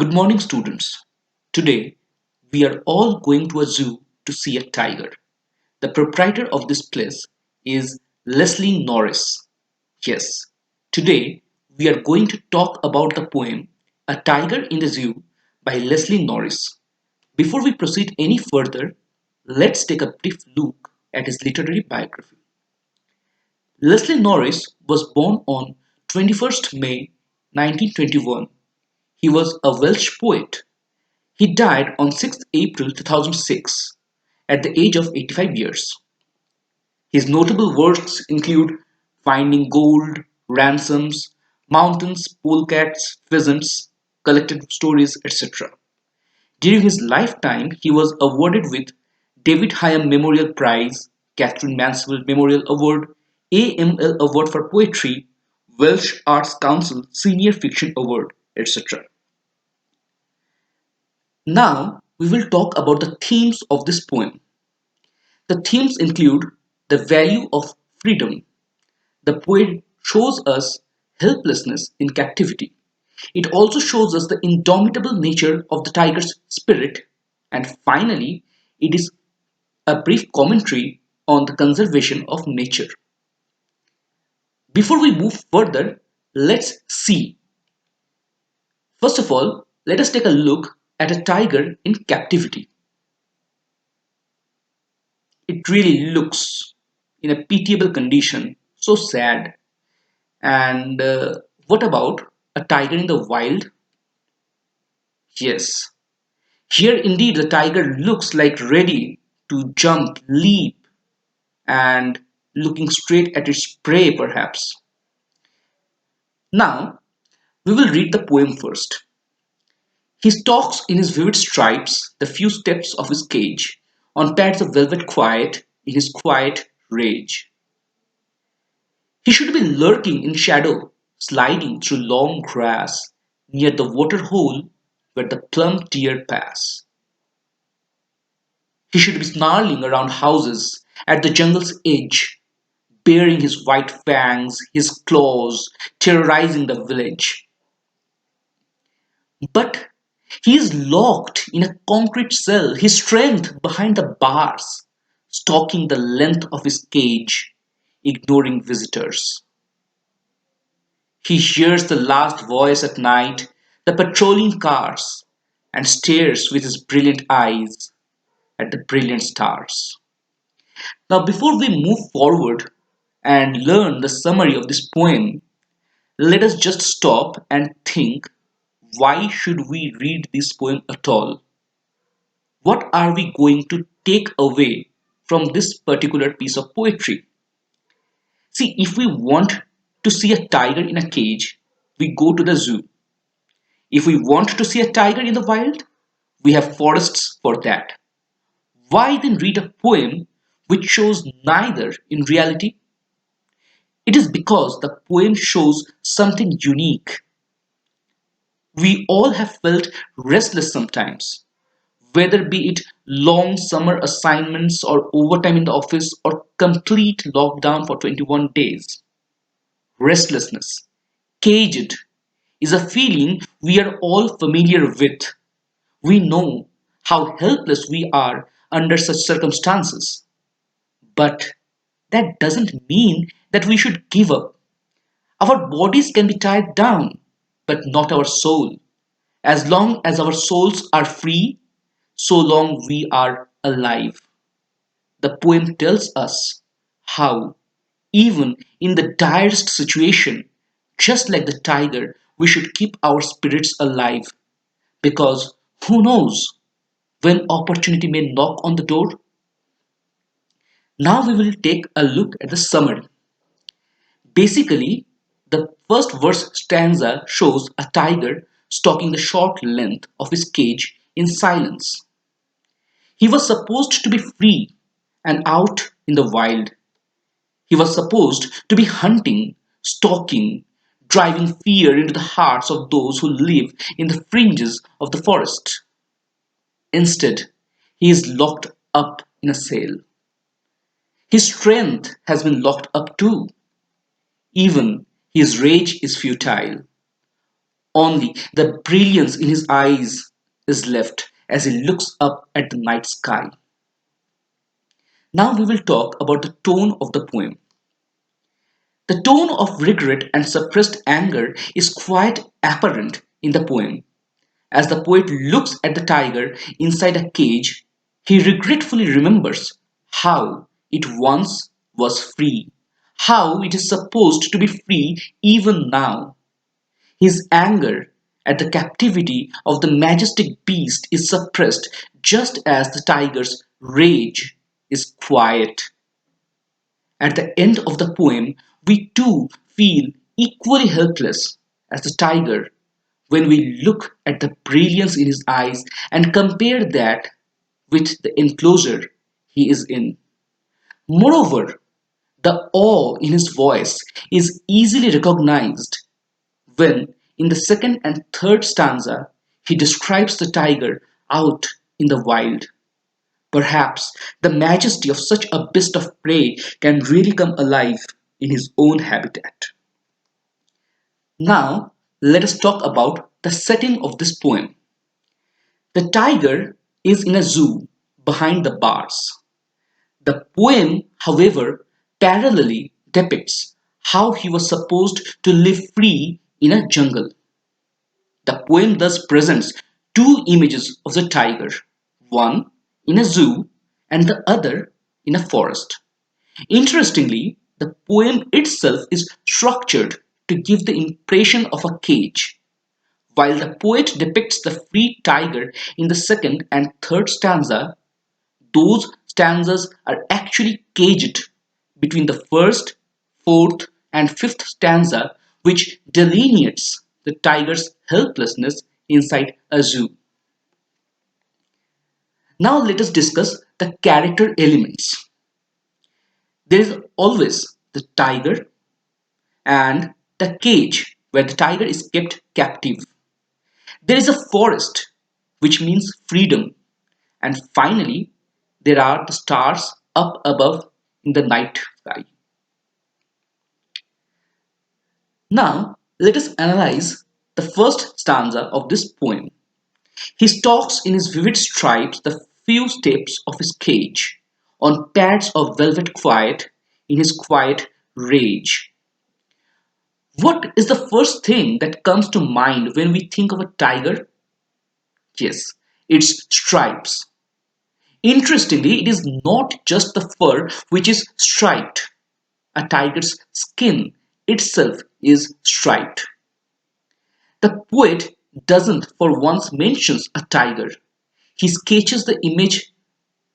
Good morning, students. Today, we are all going to a zoo to see a tiger. The proprietor of this place is Leslie Norris. Yes, today we are going to talk about the poem A Tiger in the Zoo by Leslie Norris. Before we proceed any further, let's take a brief look at his literary biography. Leslie Norris was born on 21st May 1921. He was a Welsh poet. He died on 6th April 2006 at the age of 85 years. His notable works include Finding Gold, Ransoms, Mountains, Polecats, Pheasants, Collected Stories, etc. During his lifetime, he was awarded with David Hyam Memorial Prize, Catherine Mansfield Memorial Award, AML Award for Poetry, Welsh Arts Council Senior Fiction Award, etc. Now, we will talk about the themes of this poem. The themes include the value of freedom. The poet shows us helplessness in captivity. It also shows us the indomitable nature of the tiger's spirit. And finally, it is a brief commentary on the conservation of nature. Before we move further, let's see. First of all, let us take a look at a tiger in captivity. It really looks in a pitiable condition, so sad. And what about a tiger in the wild? Yes, here indeed the tiger looks like ready to jump, leap, and looking straight at its prey, perhaps. Now, we will read the poem first. He stalks in his vivid stripes the few steps of his cage, on pads of velvet quiet, in his quiet rage. He should be lurking in shadow, sliding through long grass, near the water hole where the plump deer pass. He should be snarling around houses at the jungle's edge, baring his white fangs, his claws, terrorizing the village. But he is locked in a concrete cell, his strength behind the bars, stalking the length of his cage, ignoring visitors. He hears the last voice at night, the patrolling cars, and stares with his brilliant eyes at the brilliant stars. Now, before we move forward and learn the summary of this poem, let us just stop and think, why should we read this poem at all? What are we going to take away from this particular piece of poetry? See, if we want to see a tiger in a cage, we go to the zoo. If we want to see a tiger in the wild, we have forests for that. Why then read a poem which shows neither in reality? It is because the poem shows something unique. We all have felt restless sometimes, whether be it long summer assignments or overtime in the office or complete lockdown for 21 days. Restlessness, caged, is a feeling we are all familiar with. We know how helpless we are under such circumstances. But that doesn't mean that we should give up. Our bodies can be tied down, but not our soul. As long as our souls are free, so long we are alive. The poem tells us how, even in the direst situation, just like the tiger, we should keep our spirits alive. Because who knows when opportunity may knock on the door? Now we will take a look at the summary. Basically, the first verse stanza shows a tiger stalking the short length of his cage in silence. He was supposed to be free and out in the wild. He was supposed to be hunting, stalking, driving fear into the hearts of those who live in the fringes of the forest. Instead, he is locked up in a cell. His strength has been locked up too. Even his rage is futile. Only the brilliance in his eyes is left as he looks up at the night sky. Now we will talk about the tone of the poem. The tone of regret and suppressed anger is quite apparent in the poem. As the poet looks at the tiger inside a cage, he regretfully remembers how it once was free, how it is supposed to be free even now. His anger at the captivity of the majestic beast is suppressed just as the tiger's rage is quiet. At the end of the poem, we too feel equally helpless as the tiger when we look at the brilliance in his eyes and compare that with the enclosure he is in. Moreover, the awe in his voice is easily recognized when, in the second and third stanza, he describes the tiger out in the wild. Perhaps the majesty of such a beast of prey can really come alive in his own habitat. Now, let us talk about the setting of this poem. The tiger is in a zoo behind the bars. The poem, however, parallelly depicts how he was supposed to live free in a jungle. The poem thus presents two images of the tiger, one in a zoo and the other in a forest. Interestingly, the poem itself is structured to give the impression of a cage. While the poet depicts the free tiger in the second and third stanza, those stanzas are actually caged between the first, fourth, and fifth stanza, which delineates the tiger's helplessness inside a zoo. Now let us discuss the character elements. There is always the tiger and the cage where the tiger is kept captive. There is a forest, which means freedom. And finally, there are the stars up above in the night sky. Now, let us analyze the first stanza of this poem. He stalks in his vivid stripes the few steps of his cage, on pads of velvet quiet, in his quiet rage. What is the first thing that comes to mind when we think of a tiger? Yes, it's stripes. Interestingly, it is not just the fur which is striped. A tiger's skin itself is striped. The poet doesn't for once mentions a tiger. He sketches the image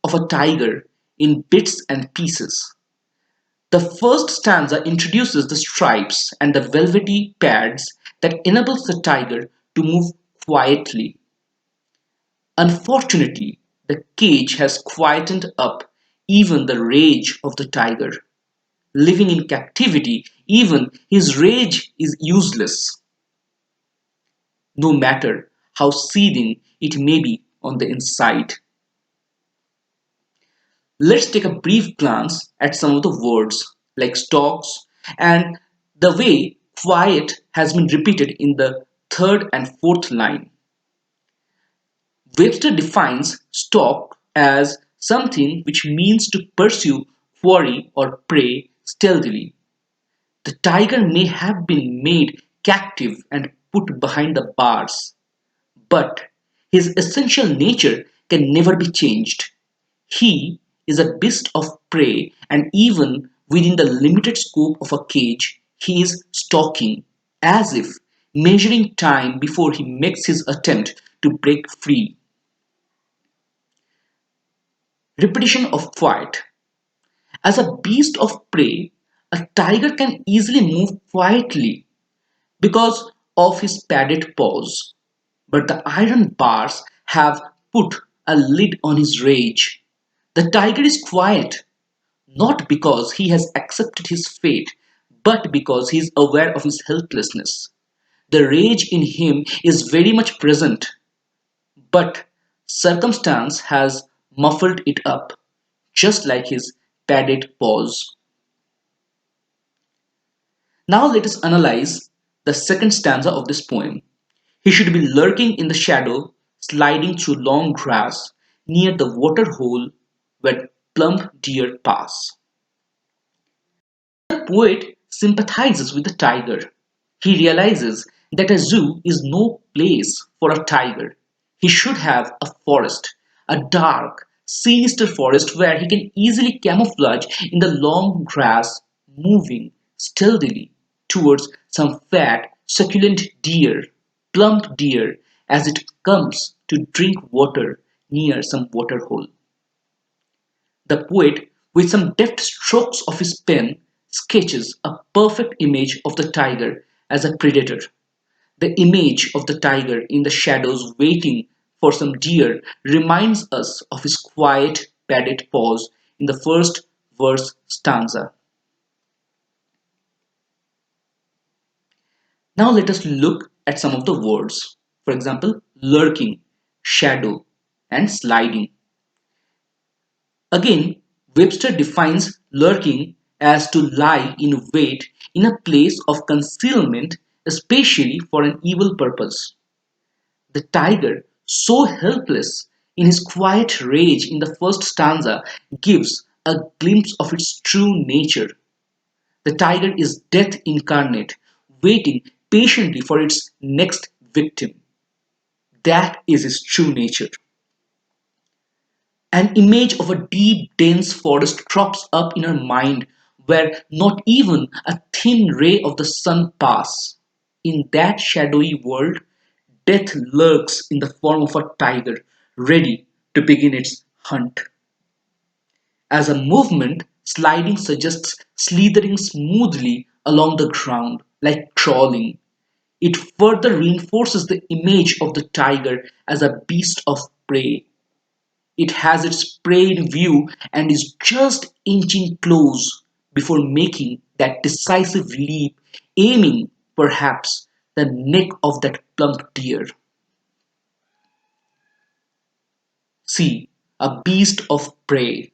of a tiger in bits and pieces. The first stanza introduces the stripes and the velvety pads that enables the tiger to move quietly. Unfortunately, the cage has quietened up even the rage of the tiger. Living in captivity, even his rage is useless, no matter how seething it may be on the inside. Let's take a brief glance at some of the words like stalks and the way quiet has been repeated in the third and fourth line. Webster defines stalk as something which means to pursue, quarry, or prey stealthily. The tiger may have been made captive and put behind the bars, but his essential nature can never be changed. He is a beast of prey, and even within the limited scope of a cage, he is stalking, as if measuring time before he makes his attempt to break free. Repetition of quiet. As a beast of prey, a tiger can easily move quietly because of his padded paws. But the iron bars have put a lid on his rage. The tiger is quiet, not because he has accepted his fate, but because he is aware of his helplessness. The rage in him is very much present, but circumstance has muffled it up, just like his padded paws. Now let us analyze the second stanza of this poem. He should be lurking in the shadow, sliding through long grass near the water hole where plump deer pass. The poet sympathizes with the tiger. He realizes that a zoo is no place for a tiger. He should have a forest, a dark, sinister forest where he can easily camouflage in the long grass, moving stealthily towards some fat, succulent deer, plump deer, as it comes to drink water near some water hole. The poet, with some deft strokes of his pen, sketches a perfect image of the tiger as a predator. The image of the tiger in the shadows waiting for some deer reminds us of his quiet, padded paws in the first verse stanza. Now let us look at some of the words. For example, lurking, shadow, and sliding. Again, Webster defines lurking as to lie in wait in a place of concealment, especially for an evil purpose. The tiger, so helpless in his quiet rage in the first stanza, gives a glimpse of its true nature. The tiger is death incarnate, waiting patiently for its next victim. That is his true nature. An image of a deep, dense forest crops up in her mind where not even a thin ray of the sun passes. In that shadowy world, death lurks in the form of a tiger, ready to begin its hunt. As a movement, sliding suggests slithering smoothly along the ground, like crawling. It further reinforces the image of the tiger as a beast of prey. It has its prey in view and is just inching close before making that decisive leap, aiming, perhaps, the neck of that plump deer. See, a beast of prey.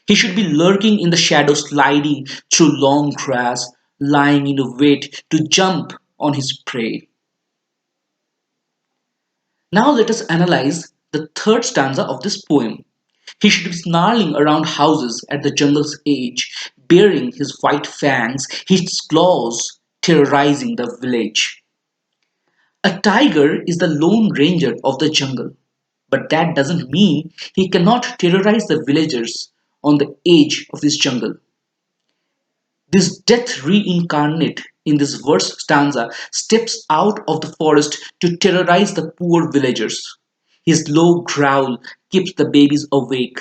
He should be lurking in the shadows, sliding through long grass, lying in wait to jump on his prey. Now let us analyze the third stanza of this poem. He should be snarling around houses at the jungle's edge, baring his white fangs, his claws terrorizing the village. A tiger is the lone ranger of the jungle, but that doesn't mean he cannot terrorize the villagers on the edge of this jungle. This death reincarnate in this verse stanza steps out of the forest to terrorize the poor villagers. His low growl keeps the babies awake.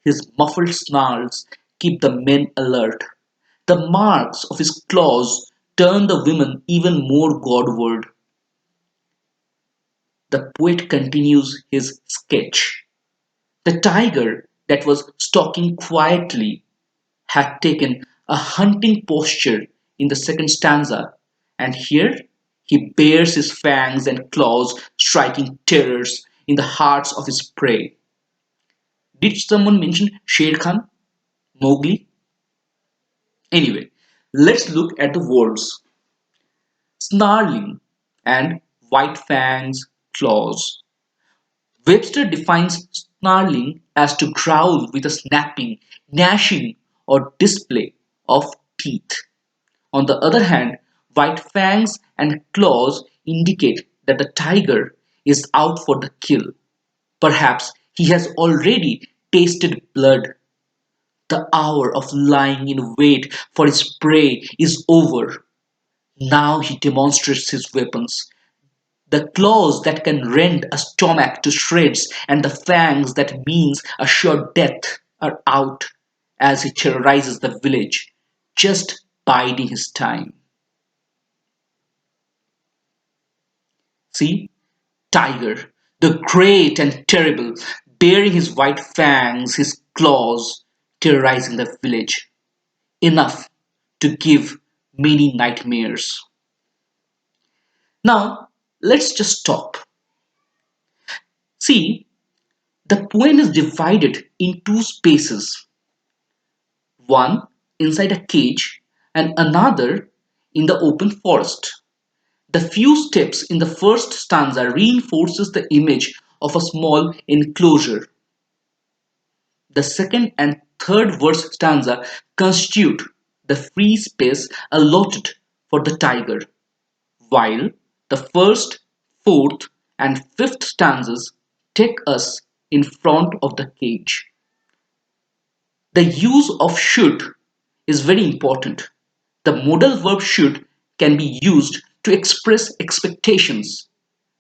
His muffled snarls keep the men alert. The marks of his claws turn the women even more godward. The poet continues his sketch. The tiger that was stalking quietly had taken a hunting posture in the second stanza, and here he bares his fangs and claws, striking terrors in the hearts of his prey. Did someone mention Sher Khan? Mowgli? Anyway, let's look at the words snarling and white fangs, claws. Webster defines snarling as to growl with a snapping, gnashing, or display of teeth. On the other hand, white fangs and claws indicate that the tiger is out for the kill. Perhaps he has already tasted blood. The hour of lying in wait for his prey is over. Now he demonstrates his weapons. The claws that can rend a stomach to shreds and the fangs that means a sure death are out as he terrorizes the village, just biding his time. See, tiger, the great and terrible, baring his white fangs, his claws, terrorizing the village. Enough to give many nightmares. Now, let's just stop. See, the poem is divided in two spaces, one inside a cage and another in the open forest. The few steps in the first stanza reinforces the image of a small enclosure. The second and third verse stanza constitute the free space allotted for the tiger, while the first, fourth, and fifth stanzas take us in front of the cage. The use of should is very important. The modal verb should can be used to express expectations.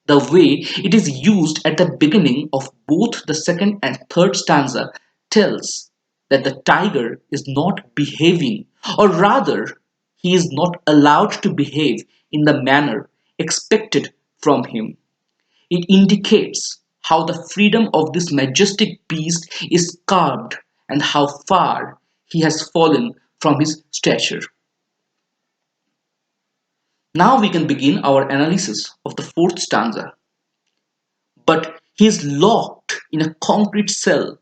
The way it is used at the beginning of both the second and third stanza tells that the tiger is not behaving, or rather, he is not allowed to behave in the manner expected from him. It indicates how the freedom of this majestic beast is carved and how far he has fallen from his stature. Now we can begin our analysis of the fourth stanza. But he is locked in a concrete cell,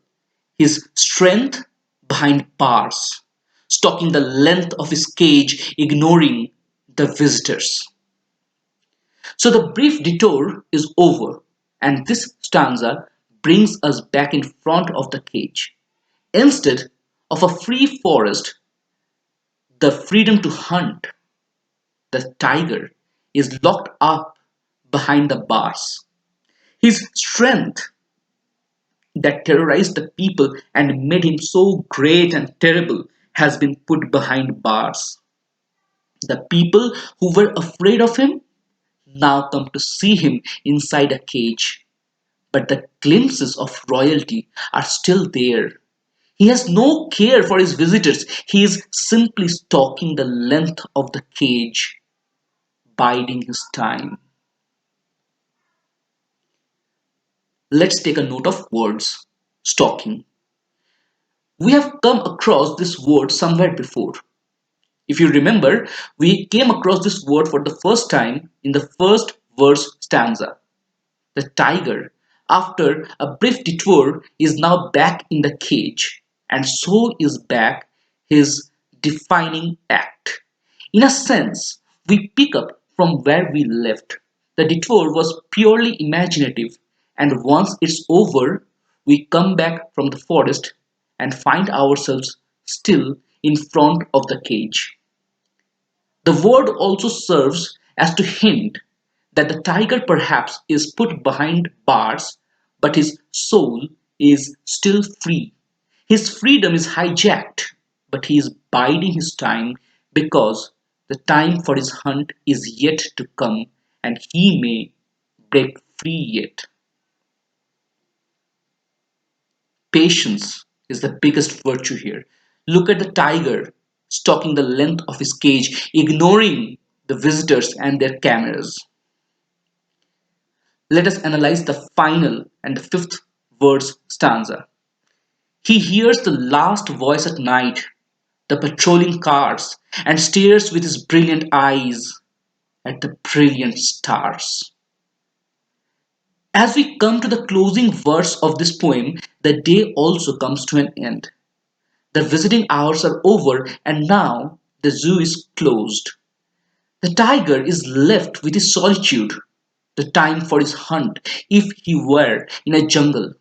his strength behind bars, stalking the length of his cage, ignoring the visitors. So the brief detour is over, and this stanza brings us back in front of the cage. Instead of a free forest, the freedom to hunt, the tiger is locked up behind the bars. His strength that terrorized the people and made him so great and terrible has been put behind bars. The people who were afraid of him now come to see him inside a cage. But the glimpses of royalty are still there. He has no care for his visitors. He is simply stalking the length of the cage, biding his time. Let's take a note of words. Stalking. We have come across this word somewhere before. If you remember, we came across this word for the first time in the first verse stanza. The tiger, after a brief detour, is now back in the cage, and so is back his defining act. In a sense, we pick up from where we left. The detour was purely imaginative, and once it's over, we come back from the forest and find ourselves still in front of the cage. The word also serves as to hint that the tiger perhaps is put behind bars, but his soul is still free. His freedom is hijacked, but he is biding his time because the time for his hunt is yet to come and he may break free yet. Patience is the biggest virtue here. Look at the tiger stalking the length of his cage, ignoring the visitors and their cameras. Let us analyze the final and the fifth verse stanza. He hears the last voice at night, the patrolling cars, and stares with his brilliant eyes at the brilliant stars. As we come to the closing verse of this poem, the day also comes to an end. The visiting hours are over and now the zoo is closed. The tiger is left with his solitude, the time for his hunt if he were in a jungle.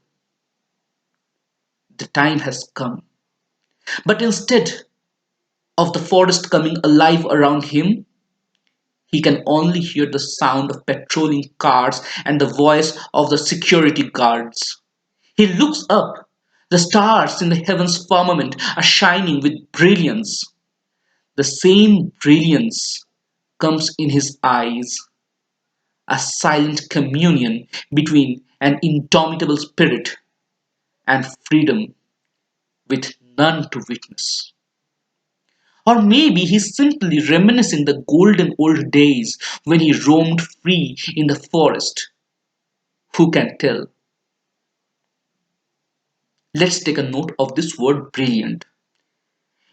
The time has come. But instead of the forest coming alive around him, he can only hear the sound of patrolling cars and the voice of the security guards. He looks up. The stars in the heavens firmament are shining with brilliance. The same brilliance comes in his eyes, a silent communion between an indomitable spirit and freedom with none to witness. Or maybe he's simply reminiscing the golden old days when he roamed free in the forest. Who can tell? Let's take a note of this word brilliant.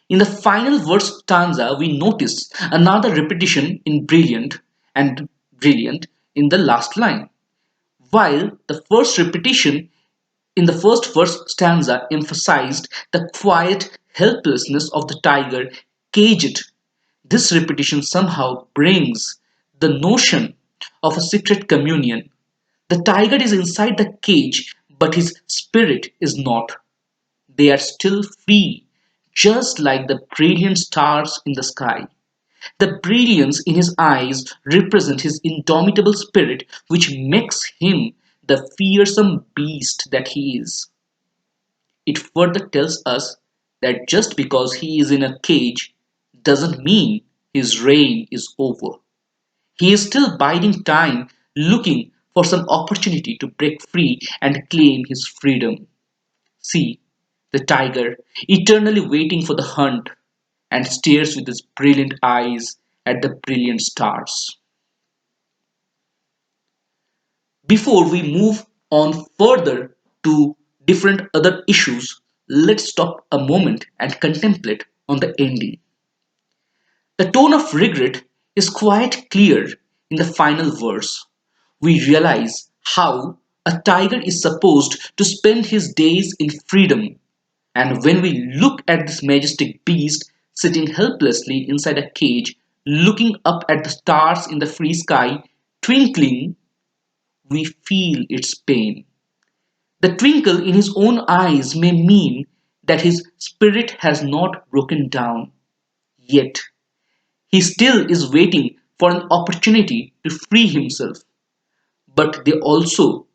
In the final verse stanza, we notice another repetition in brilliant and brilliant in the last line. While the first repetition in the first verse stanza emphasized the quiet helplessness of the tiger caged, this repetition somehow brings the notion of a secret communion. The tiger is inside the cage, but his spirit is not. They are still free, just like the brilliant stars in the sky. The brilliance in his eyes represents his indomitable spirit, which makes him the fearsome beast that he is. It further tells us that just because he is in a cage doesn't mean his reign is over. He is still biding time, looking for some opportunity to break free and claim his freedom. See, the tiger, eternally waiting for the hunt, and stares with his brilliant eyes at the brilliant stars. Before we move on further to different other issues, let's stop a moment and contemplate on the ending. The tone of regret is quite clear in the final verse. We realize how a tiger is supposed to spend his days in freedom, and when we look at this majestic beast sitting helplessly inside a cage, looking up at the stars in the free sky, twinkling, we feel its pain. The twinkle in his own eyes may mean that his spirit has not broken down. Yet, he still is waiting for an opportunity to free himself. But they also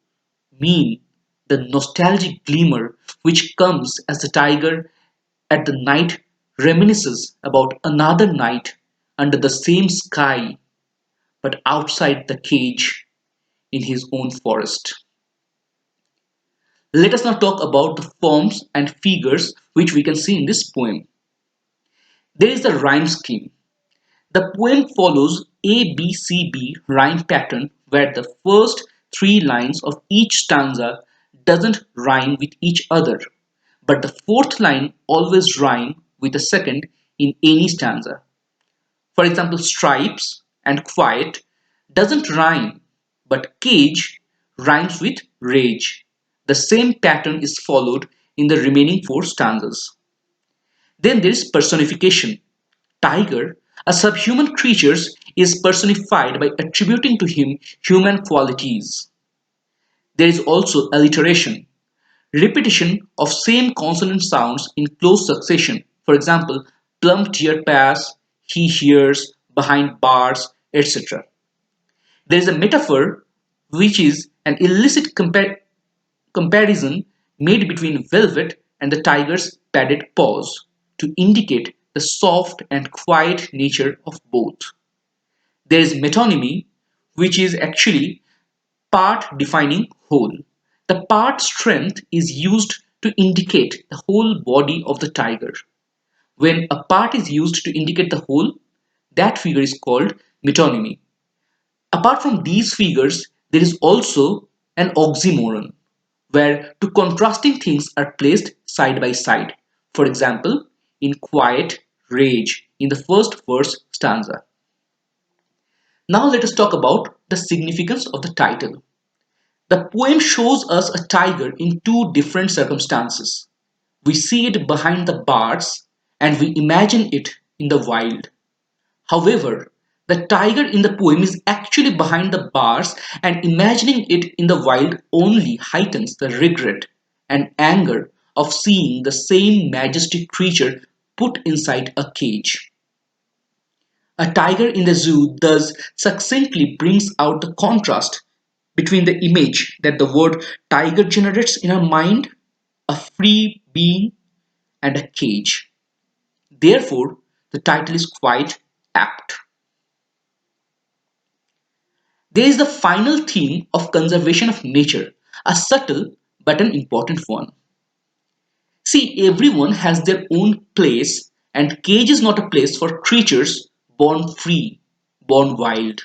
mean the nostalgic glimmer which comes as the tiger at the night reminisces about another night under the same sky, but outside the cage in his own forest. Let us now talk about the forms and figures which we can see in this poem. There is the rhyme scheme. The poem follows ABCB rhyme pattern where the first three lines of each stanza doesn't rhyme with each other, but the fourth line always rhyme with the second in any stanza. For example, stripes and quiet doesn't rhyme, but cage rhymes with rage. The same pattern is followed in the remaining four stanzas. Then there is personification. Tiger, a subhuman creature, is personified by attributing to him human qualities. There is also alliteration, repetition of same consonant sounds in close succession. For example, plump deer pass, he hears, behind bars, etc. There is a metaphor which is an illicit comparison made between velvet and the tiger's padded paws to indicate the soft and quiet nature of both. There is metonymy, which is actually part defining whole. The part strength is used to indicate the whole body of the tiger. When a part is used to indicate the whole, that figure is called metonymy. Apart from these figures, there is also an oxymoron, where two contrasting things are placed side by side. For example, in quiet, rage in the first verse stanza. Now let us talk about the significance of the title. The poem shows us a tiger in two different circumstances. We see it behind the bars and we imagine it in the wild. However, the tiger in the poem is actually behind the bars, and imagining it in the wild only heightens the regret and anger of seeing the same majestic creature put inside a cage. A tiger in the zoo thus succinctly brings out the contrast between the image that the word tiger generates in our mind, a free being, and a cage. Therefore, the title is quite apt. There is the final theme of conservation of nature, a subtle but an important one. See, everyone has their own place, and cage is not a place for creatures born free, born wild.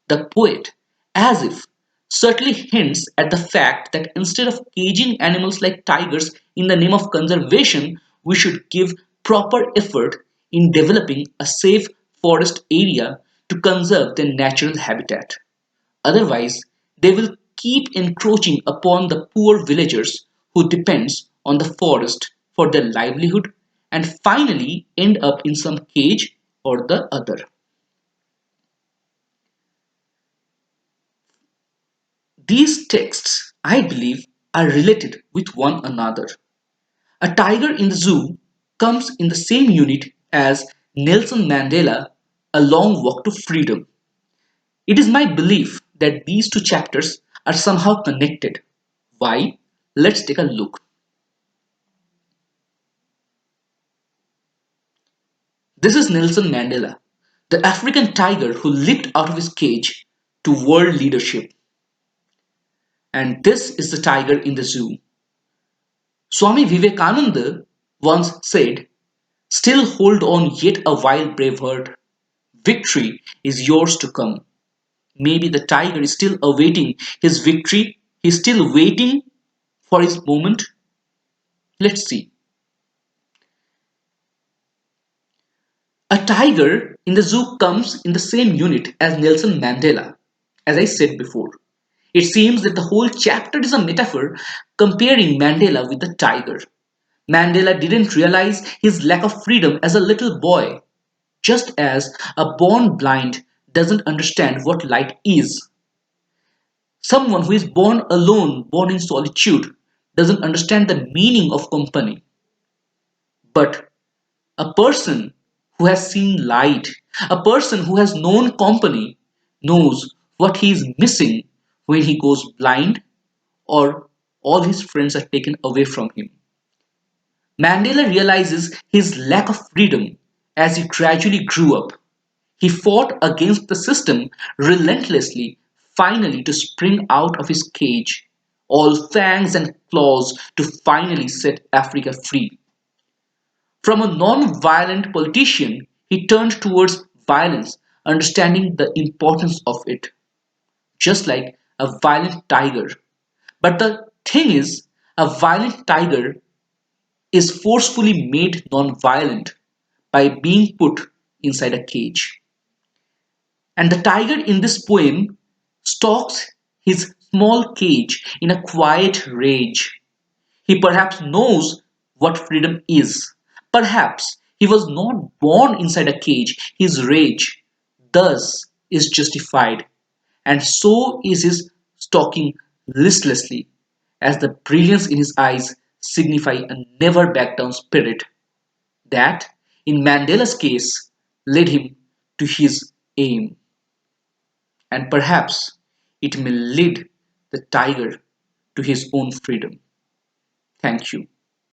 The poet, as if, subtly hints at the fact that instead of caging animals like tigers in the name of conservation, we should give proper effort in developing a safe forest area to conserve their natural habitat. Otherwise, they will keep encroaching upon the poor villagers who depends on the forest for their livelihood and finally end up in some cage or the other. These texts, I believe, are related with one another. A tiger in the zoo comes in the same unit as Nelson Mandela, A Long Walk to Freedom. It is my belief that these two chapters are somehow connected. Why? Let's take a look. This is Nelson Mandela, the African tiger who leaped out of his cage to world leadership. And this is the tiger in the zoo. Swami Vivekananda once said, "Still hold on yet a while, brave heart. Victory is yours to come." Maybe the tiger is still awaiting his victory. He's still waiting for his moment. Let's see. A tiger in the zoo comes in the same unit as Nelson Mandela, as I said before. It seems that the whole chapter is a metaphor comparing Mandela with the tiger. Mandela didn't realize his lack of freedom as a little boy, just as a born blind doesn't understand what light is. Someone who is born alone, born in solitude, doesn't understand the meaning of company. But a person who has seen light, a person who has known company, knows what he is missing when he goes blind or all his friends are taken away from him. Mandela realizes his lack of freedom as he gradually grew up. He fought against the system relentlessly, finally to spring out of his cage, all fangs and claws to finally set Africa free. From a non-violent politician, he turned towards violence, understanding the importance of it, just like a violent tiger. But the thing is, a violent tiger is forcefully made non-violent by being put inside a cage. And the tiger in this poem stalks his small cage in a quiet rage. He perhaps knows what freedom is. Perhaps he was not born inside a cage. His rage, thus, is justified. And so is his stalking listlessly, as the brilliance in his eyes signify a never back down spirit that, in Mandela's case, led him to his aim. And perhaps it may lead the tiger to his own freedom. Thank you.